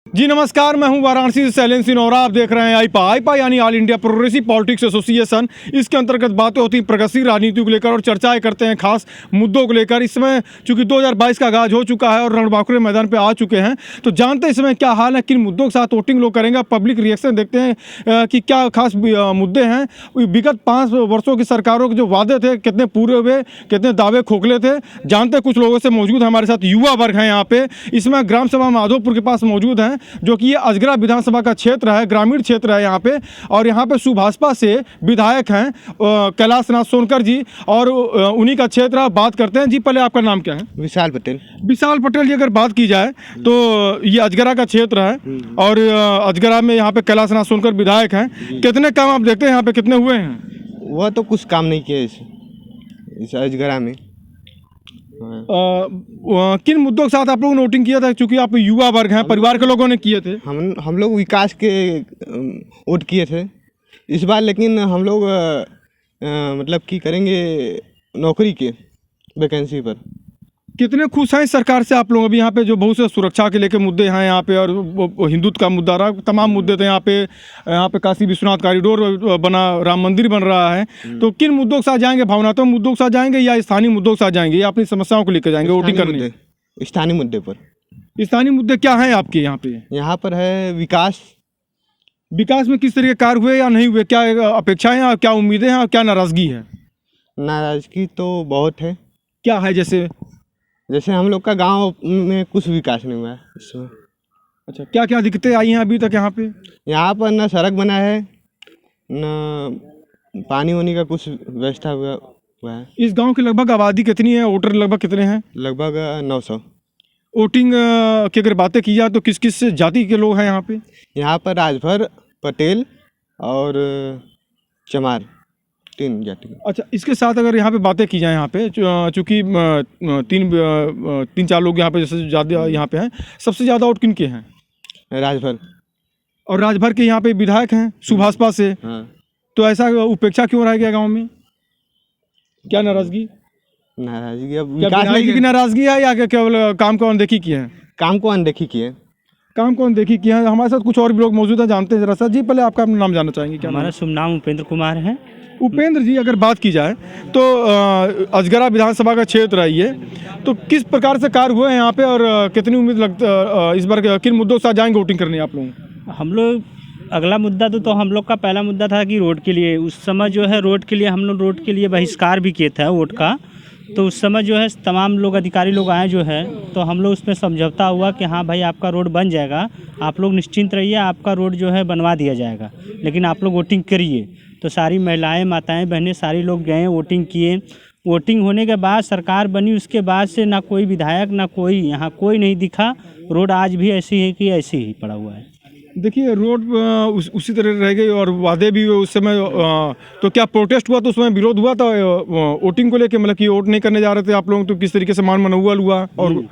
जी नमस्कार, मैं हूं वाराणसी से शैलेंद्र सिंह और आप देख रहे हैं आईपा यानी all India progressive politics association. इसके अंतर्गत बातें होती हैं प्रगतिशील राजनीति को लेकर और चर्चाएं करते हैं खास मुद्दों को लेकर। इस समय चूंकि 2022 का आगाज हो चुका है और रणबांकुरे मैदान पे आ चुके हैं, तो जानते हैं इस समय क्या हाल है, किन मुद्दों के साथ वोटिंग लोग करेंगे, पब्लिक रिएक्शन देखते हैं कि क्या खास मुद्दे हैं। विगत 5 वर्षों की सरकारों के जो वादे थे कितने पूरे हुए, कितने दावे खोखले थे, जानते हैं। कुछ लोगों से मौजूद है हमारे साथ युवा वर्ग है यहाँ पे। इसमें ग्राम सभा माधोपुर के पास मौजूद हैं, जो कि ये अजगरा विधानसभा का क्षेत्र है, ग्रामीण क्षेत्र है यहाँ पे। और यहाँ पे सुभाषपा से विधायक हैं कैलाश नाथ सोनकर जी, और उन्हीं का क्षेत्र है। बात करते हैं। जी पहले आपका नाम क्या है? विशाल पटेल। विशाल पटेल जी, अगर बात की जाए तो ये अजगरा का क्षेत्र है और अजगरा में यहाँ पे कैलाश नाथ सोनकर विधायक हैं। कितने काम आप देखते हैं यहाँ पे, कितने हुए हैं? वह तो कुछ काम नहीं किए इस अजगरा में। किन मुद्दों के साथ आप लोगों ने वोटिंग किया था? क्योंकि आप युवा वर्ग हैं, परिवार के लोगों ने किए थे। हम लोग विकास के वोट किए थे इस बार, लेकिन हम लोग मतलब कि करेंगे नौकरी के वैकेंसी पर। कितने खुश हैं इस सरकार से आप लोग? अभी यहाँ पे जो बहुत से सुरक्षा के लेके मुद्दे हैं यहाँ पे, और हिंदुत्व का मुद्दा रहा, तमाम मुद्दे थे यहाँ पे काशी विश्वनाथ कॉरिडोर बना, राम मंदिर बन रहा है। तो किन मुद्दों के साथ जाएंगे? भावनात्मक मुद्दों के साथ जाएंगे या स्थानीय मुद्दों के साथ जाएंगे, या अपनी समस्याओं को लेकर जाएंगे वोटिंग करने? स्थानीय मुद्दे पर। स्थानीय मुद्दे क्या हैं आपके यहाँ पे? यहाँ पर है विकास। विकास में किस तरह के कार्य हुए या नहीं हुए, क्या अपेक्षाएं हैं, क्या उम्मीदें हैं और क्या नाराजगी है? नाराजगी तो बहुत है। क्या है? जैसे हम लोग का गांव में कुछ विकास नहीं हुआ है इसमें। अच्छा, क्या क्या दिक्कतें आई हैं अभी तक यहाँ पे? यहाँ पर न सड़क बना है, न पानी वानी का कुछ व्यवस्था हुआ है। इस गांव की लगभग आबादी कितनी है? वोटर लगभग कितने हैं? लगभग 900। वोटिंग की अगर बातें की जाए तो किस किस जाति के लोग हैं यहाँ पे? यहाँ पर राजभर, पटेल और चमार, 3 जाति। अच्छा, इसके साथ अगर यहाँ पे बातें की जाए, यहाँ पे चूँकि 3-4 लोग यहाँ पे जैसे ज़्यादा यहाँ पे हैं, सबसे ज़्यादा वोट किनके हैं? राजभर। और राजभर के यहाँ पे विधायक हैं सुभाषपा से। हाँ। तो ऐसा उपेक्षा क्यों रह गया गाँव में? क्या नाराजगी? अब विकास की नाराजगी है या केवल काम को अनदेखी की है? काम को अनदेखी की है। काम को अनदेखी किया है। हमारे साथ कुछ और भी लोग मौजूद हैं, जानते हैं जरा सा। जी पहले आपका अपना नाम जानना चाहेंगे? क्या हमारा शुभ नाम उपेंद्र कुमार है। उपेंद्र जी, अगर बात की जाए तो अजगरा विधानसभा का क्षेत्र है ये, तो किस प्रकार से कार्य हुए हैं यहाँ पे और कितनी उम्मीद लगता इस बार किन मुद्दों से जाएंगे वोटिंग करने आप लोग? हम लोग अगला मुद्दा तो हम लोग का पहला मुद्दा था कि रोड के लिए, उस समय जो है रोड के लिए हम लोग रोड के लिए बहिष्कार भी किए थे वोट का। तो उस समय जो है तमाम लोग अधिकारी लोग आए जो है, तो हम लोग उसमें समझौता हुआ कि हाँ भाई आपका रोड बन जाएगा, आप लोग निश्चिंत रहिए, आपका रोड जो है बनवा दिया जाएगा, लेकिन आप लोग वोटिंग करिए। तो सारी महिलाएं, माताएं, बहनें, सारी लोग गए, वोटिंग किए। वोटिंग होने के बाद सरकार बनी, उसके बाद से ना कोई विधायक ना कोई यहाँ कोई नहीं दिखा। रोड आज भी ऐसी है कि ऐसी ही पड़ा हुआ है। देखिए रोड उसी तरह रह गई और वादे भी हुए उस समय। तो क्या प्रोटेस्ट हुआ? तो उसमें विरोध हुआ था वोटिंग को लेके, मतलब कि वोट नहीं करने जा रहे थे आप लोग? तो किस तरीके से मान मनोबल हुआ? और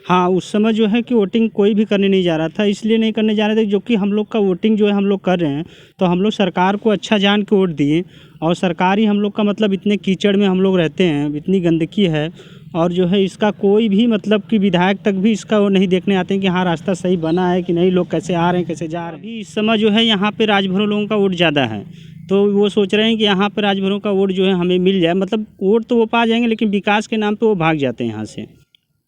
हाँ, उस समय जो है कि वोटिंग कोई भी करने नहीं जा रहा था। इसलिए नहीं करने जा रहे थे जो कि हम लोग का वोटिंग जो है हम लोग कर रहे हैं, तो हम लोग सरकार को अच्छा जान के वोट दिए। और सरकार ही हम लोग का मतलब इतने कीचड़ में हम लोग रहते हैं, इतनी गंदगी है, और जो है इसका कोई भी मतलब कि विधायक तक भी इसका वो नहीं देखने आते हैं कि हाँ रास्ता सही बना है कि नहीं, लोग कैसे आ रहे हैं कैसे जा रहे हैं। इस समय जो है यहाँ पे राजभरों लोगों का वोट ज़्यादा है, तो वो सोच रहे हैं कि यहाँ पर राजभरों का वोट जो है हमें मिल जाए। मतलब वोट तो वो पा जाएंगे, लेकिन विकास के नाम पर वो भाग जाते हैं यहाँ से।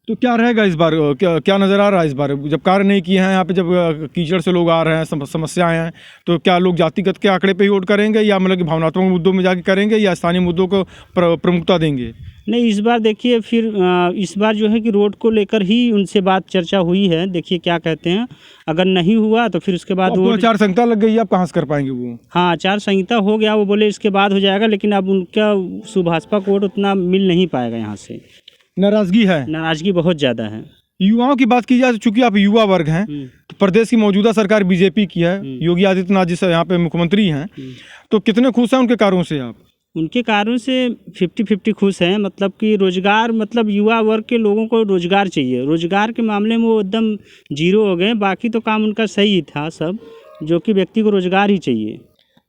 तो क्या रहेगा इस बार? क्या नज़र आ रहा है इस बार? जब कार्य नहीं किए हैं यहाँ पे, जब कीचड़ से लोग आ रहे हैं, समस्याएं हैं, तो क्या लोग जातिगत के आंकड़े पे ही वोट करेंगे, या मतलब कि भावनात्मक मुद्दों में जाके करेंगे, या स्थानीय मुद्दों को प्रमुखता देंगे? नहीं, इस बार देखिए फिर इस बार जो है कि रोड को लेकर ही उनसे बात चर्चा हुई है। देखिए क्या कहते हैं। अगर नहीं हुआ तो फिर उसके बाद वो आचार संहिता लग गई, आप कहाँ से कर पाएंगे वो? हाँ, आचार संहिता हो गया, वो बोले इसके बाद हो जाएगा, लेकिन अब उनका सुभाषपा को वोट उतना मिल नहीं पाएगा यहाँ से। नाराजगी है? नाराजगी बहुत ज़्यादा है। युवाओं की बात की जाए तो चूंकि आप युवा वर्ग हैं, तो प्रदेश की मौजूदा सरकार बीजेपी की है, योगी आदित्यनाथ जी से यहाँ पे मुख्यमंत्री हैं, तो कितने खुश हैं उनके कार्यों से आप? उनके कार्यों से 50-50 खुश हैं। मतलब कि रोजगार, मतलब युवा वर्ग के लोगों को रोजगार चाहिए। रोजगार के मामले में वो एकदम जीरो हो गए। बाकी तो काम उनका सही था सब, जो कि व्यक्ति को रोजगार ही चाहिए।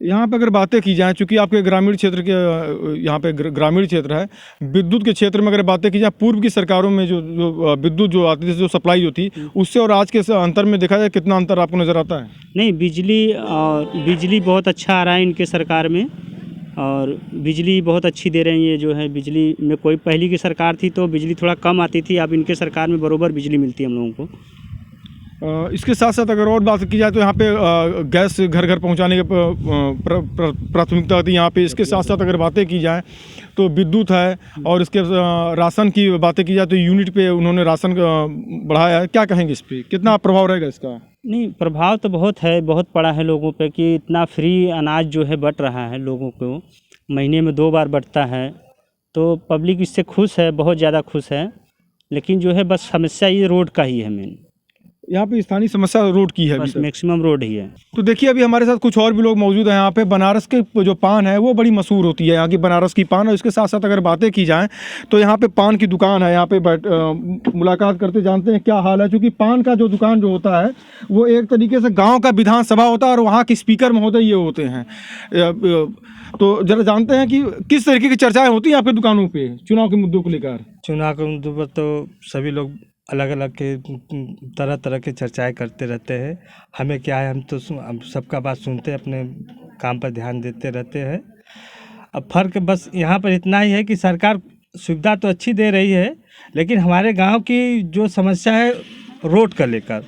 यहाँ पे अगर बातें की जाएँ, चूँकि आपके ग्रामीण क्षेत्र के यहाँ पे ग्रामीण क्षेत्र है, विद्युत के क्षेत्र में अगर बातें की जाए, पूर्व की सरकारों में जो विद्युत जो आती थी, जो सप्लाई जो थी, उससे और आज के अंतर में देखा जाए कितना अंतर आपको नज़र आता है? नहीं, बिजली बहुत अच्छा आ रहा है इनके सरकार में, और बिजली बहुत अच्छी दे रहे हैं। ये जो है बिजली में, कोई पहली की सरकार थी तो बिजली थोड़ा कम आती थी, अब इनके सरकार में बरोबर बिजली मिलती है हम लोगों को। इसके साथ साथ अगर और बात की जाए तो यहाँ पे गैस घर घर पहुँचाने की प्राथमिकता होती है यहाँ पे। इसके साथ साथ अगर बातें की जाए तो विद्युत है, और इसके राशन की बातें की जाए तो यूनिट पे उन्होंने राशन बढ़ाया है। क्या कहेंगे इस पर, कितना प्रभाव रहेगा इसका? नहीं, प्रभाव तो बहुत है, बहुत पड़ा है लोगों पे कि इतना फ्री अनाज जो है बँट रहा है लोगों को, महीने में 2 बार बँटता है, तो पब्लिक इससे खुश है, बहुत ज़्यादा खुश है। लेकिन जो है बस समस्या ये रोड का ही है मेन। यहाँ पे स्थानीय समस्या रोड की है, बस मैक्सिमम रोड ही है। तो देखिए अभी हमारे साथ कुछ और भी लोग मौजूद हैं यहाँ पे। बनारस के जो पान है वो बड़ी मशहूर होती है, यहाँ की बनारस की पान। और इसके साथ साथ अगर बातें की जाएँ तो यहाँ पे पान की दुकान है, यहाँ पे मुलाकात करते जानते हैं क्या हाल है। क्योंकि पान का जो दुकान जो होता है वो एक तरीके से गाँव का विधानसभा होता है, और वहाँ के स्पीकर महोदय ये होते हैं। तो जरा जानते हैं कि किस तरीके की चर्चाएँ होती हैं आपके दुकानों पर चुनाव के मुद्दों को लेकर? चुनाव के मुद्दों पर तो सभी लोग अलग अलग के तरह तरह के चर्चाएं करते रहते हैं। हमें क्या है, हम तो सबका बात सुनते हैं, अपने काम पर ध्यान देते रहते हैं। अब फ़र्क बस यहाँ पर इतना ही है कि सरकार सुविधा तो अच्छी दे रही है, लेकिन हमारे गांव की जो समस्या है रोड का लेकर,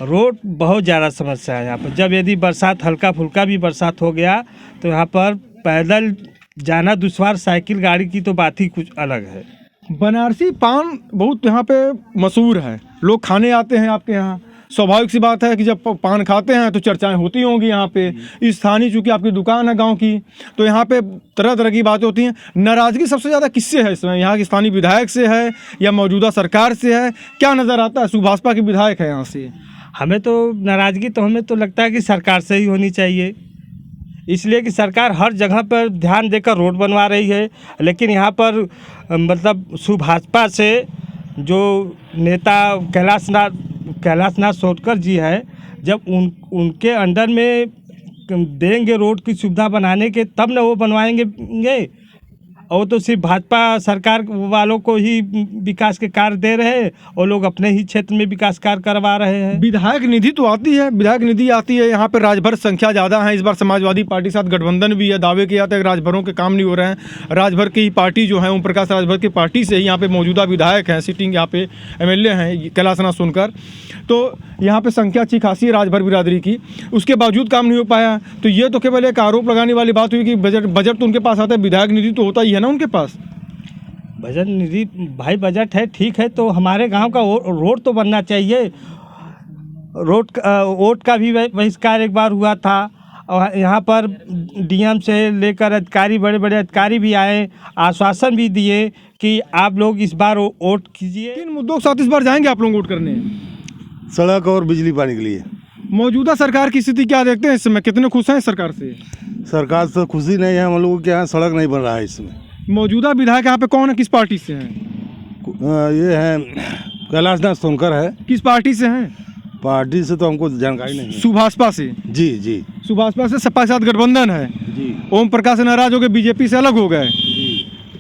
रोड बहुत ज़्यादा समस्या है यहाँ पर। जब यदि बरसात, हल्का फुल्का भी बरसात हो गया तो यहाँ पर पैदल जाना दुश्वार, साइकिल गाड़ी की तो बात ही कुछ अलग है। बनारसी पान बहुत यहाँ पे मशहूर है, लोग खाने आते हैं आपके यहाँ। स्वाभाविक सी बात है कि जब पान खाते हैं तो चर्चाएं होती होंगी यहाँ पे। स्थानीय चूँकि आपकी दुकान है गांव की, तो यहाँ पे तरह तरह की बातें होती हैं। नाराज़गी सबसे ज़्यादा किससे है इसमें? यहाँ के स्थानीय विधायक से है या मौजूदा सरकार से है? क्या नज़र आता है? सुभाषपा के विधायक है यहाँ से। हमें तो नाराज़गी तो हमें तो लगता है कि सरकार से ही होनी चाहिए, इसलिए कि सरकार हर जगह पर ध्यान देकर रोड बनवा रही है। लेकिन यहाँ पर मतलब सुभाषपा से जो नेता कैलाशनाथ सोटकर जी है, जब उनके अंडर में देंगे रोड की सुविधा बनाने के, तब न वो बनवाएंगे। और तो सिर्फ भाजपा सरकार वालों को ही विकास के कार्य दे रहे हैं, और लोग अपने ही क्षेत्र में विकास कार्य करवा रहे हैं। विधायक निधि तो आती है, विधायक निधि आती है यहाँ पे। राजभर संख्या ज़्यादा है, इस बार समाजवादी पार्टी के साथ गठबंधन भी है। दावे किया जाता है कि राजभरों के काम नहीं हो रहे हैं। राजभर की ही पार्टी जो है, ओम प्रकाश राजभर की पार्टी से ही यहाँ पे मौजूदा विधायक हैं, सिटिंग यहाँ पे MLA हैं कैलाशनाथ सोनकर। तो यहाँ पे संख्या अच्छी खासी है राजभर बिरादरी की, उसके बावजूद काम नहीं हो पाया। तो ये तो केवल एक आरोप लगाने वाली बात हुई कि बजट तो उनके पास आता है, विधायक निधि तो होता ही है ना उनके पास। बजट निधि भाई, बजट है ठीक है, तो हमारे गांव का रोड तो बनना चाहिए। वोट का भी बहिष्कार एक बार हुआ था, और यहाँ पर DM से लेकर अधिकारी, बड़े बड़े अधिकारी भी आए, आश्वासन भी दिए कि आप लोग इस बार वोट कीजिए। किन मुद्दों के साथ इस बार जाएंगे आप लोग वोट करने? सड़क और बिजली पानी के लिए। मौजूदा सरकार की स्थिति क्या देखते हैं इस समय? कितने खुश हैं सरकार से? सरकार से खुशी नहीं है, हम लोगों के यहाँ सड़क नहीं बन रहा है इसमें। मौजूदा विधायक यहाँ पे कौन है, किस पार्टी से हैं? ये है कैलाशनाथ सोनकर है। किस पार्टी से हैं? पार्टी से तो हमको जानकारी नहीं है। सुभाषपा से? जी। सुभाषपा से सपा के साथ गठबंधन है जी। ओम प्रकाश से नाराज हो गए, बीजेपी से अलग हो गए।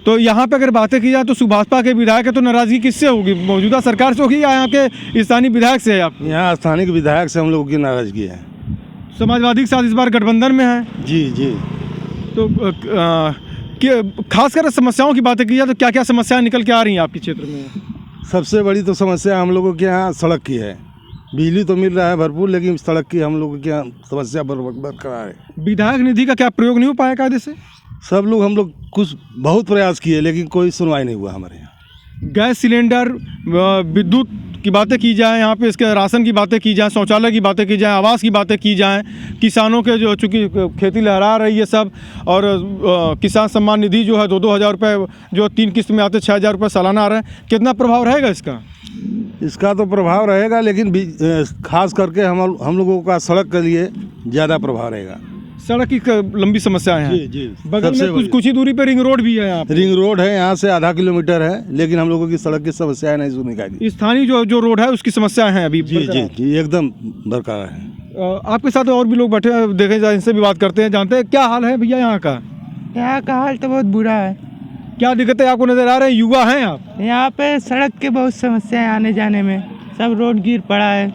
तो यहाँ पे अगर बातें की जाए तो सुभाषपा के विधायक है, तो नाराजगी किससे होगी? मौजूदा सरकार से होगी या यहाँ के स्थानीय विधायक से है? आप यहाँ स्थानीय विधायक से हम लोगों की नाराजगी है। समाजवादी के साथ इस बार गठबंधन में है। जी। तो खासकर समस्याओं की बातें की जाए तो क्या क्या समस्याएं निकल के आ रही हैं आपके क्षेत्र में? सबसे बड़ी तो समस्या हम लोगों के यहाँ सड़क की है। बिजली तो मिल रहा है भरपूर, लेकिन सड़क की हम लोगों के यहाँ समस्या बरकरार है। विधायक निधि का क्या प्रयोग नहीं हो पाया कायदे से? सब लोग, हम लोग कुछ बहुत प्रयास किए, लेकिन कोई सुनवाई नहीं हुआ हमारे यहाँ। गैस सिलेंडर, विद्युत की बातें की जाए, यहाँ पे इसके राशन की बातें की जाए, शौचालय की बातें की जाए, आवास की बातें की जाए, किसानों के जो चूँकि खेती लहरा रही है सब, और किसान सम्मान निधि जो है 2-2 हज़ार रुपये जो 3 किस्त में आते 6,000 रुपये सालाना आ रहे हैं, कितना प्रभाव रहेगा इसका? इसका तो प्रभाव रहेगा, लेकिन खास करके हम लोगों का सड़क के लिए ज़्यादा प्रभाव रहेगा। सड़क की लंबी समस्याएं हैं। जी। बगल में कुछ ही दूरी पर रिंग रोड भी है। यहाँ रिंग रोड है, यहाँ से आधा किलोमीटर है, लेकिन हम लोगों की सड़क की समस्याएं नहीं सुनी। स्थानीय जो रोड है उसकी समस्याएं हैं अभी? जी एकदम बरकरार है। आपके साथ और भी लोग बैठे हैं, देखे जाए, इनसे भी बात करते हैं, जानते हैं क्या हाल है भैया यहाँ का। यहाँ का हाल तो बहुत बुरा है। क्या दिक्कतें आपको नज़र आ रहे हैं? युवा हैं आप। यहाँ पे सड़क के बहुत समस्याएं आने जाने में, सब रोड गिर पड़ा है।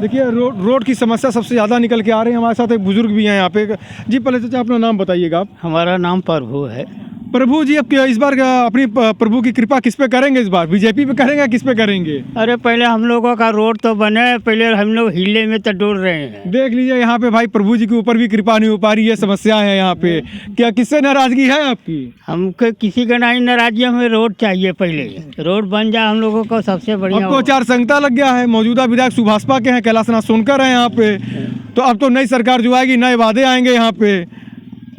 देखिए रोड की समस्या सबसे ज़्यादा निकल के आ रही है। हमारे साथ एक बुजुर्ग भी हैं यहाँ पे। जी पहले चाचा अपना नाम बताइएगा आप। हमारा नाम प्रभु है। प्रभु जी, अब इस बार अपनी प्रभु की कृपा किस पे करेंगे? इस बार बीजेपी पे करेंगे, किस पे करेंगे? अरे पहले हम लोगों का रोड तो बने, पहले हम लोग हिले में तो डोल रहे हैं। देख लीजिए यहाँ पे भाई प्रभु जी के ऊपर भी कृपा नहीं हो पा रही है, समस्या है यहाँ पे। क्या किससे नाराजगी है आपकी? हमको किसी का नहीं नाराजगी, हमें रोड चाहिए, पहले रोड बन जाए हम लोगों को सबसे बढ़िया। अब तो आचार संहिता लग गया है। मौजूदा विधायक सुभाषपा के हैं, कैलाशनाथ सोनकर हैं यहाँ पे। तो अब तो नई सरकार जो आएगी, नए वादे आएंगे यहाँ पे।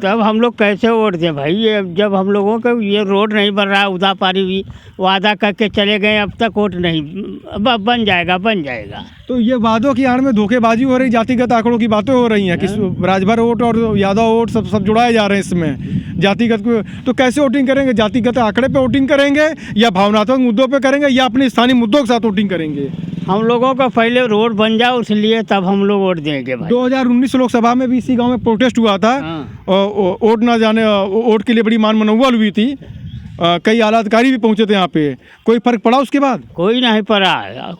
तब हम लोग कैसे वोट दें भाई? ये जब हम लोगों का ये रोड नहीं बन रहा, उदा पारी भी वादा करके चले गए, अब तक वोट नहीं। अब बन जाएगा, बन जाएगा। तो ये वादों की आड़ में धोखेबाजी हो रही, जातिगत आंकड़ों की बातें हो रही हैं कि राजभर वोट और यादव वोट सब जुड़ाए जा रहे हैं इसमें जातिगत को। तो कैसे वोटिंग करेंगे? जातिगत आंकड़े पे वोटिंग करेंगे या भावनात्मक मुद्दों पे करेंगे या अपने स्थानीय मुद्दों के साथ वोटिंग करेंगे? हम लोगों का पहले रोड बन जाए, इसलिए तब हम लोग वोट देंगे भाई। 2019 लोकसभा में भी इसी गांव में प्रोटेस्ट हुआ था। वोट ना जाने, वोट के लिए बड़ी मान मनौवल हुई थी। कई आला अधिकारी भी पहुंचे थे यहाँ पे। कोई फर्क पड़ा उसके बाद? कोई नहीं पड़ा,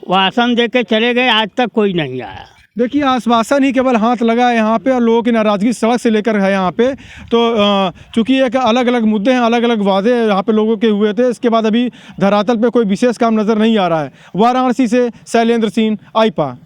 वासन दे के चले गए, आज तक कोई नहीं आया। देखिए आश्वासन ही केवल हाथ लगा है यहाँ पे, और लोगों की नाराज़गी सड़क से लेकर है यहाँ पे। तो चूँकि एक अलग अलग मुद्दे हैं, अलग अलग वादे यहाँ पे लोगों के हुए थे, इसके बाद अभी धरातल पे कोई विशेष काम नज़र नहीं आ रहा है। वाराणसी से शैलेंद्र सिंह, आईपा।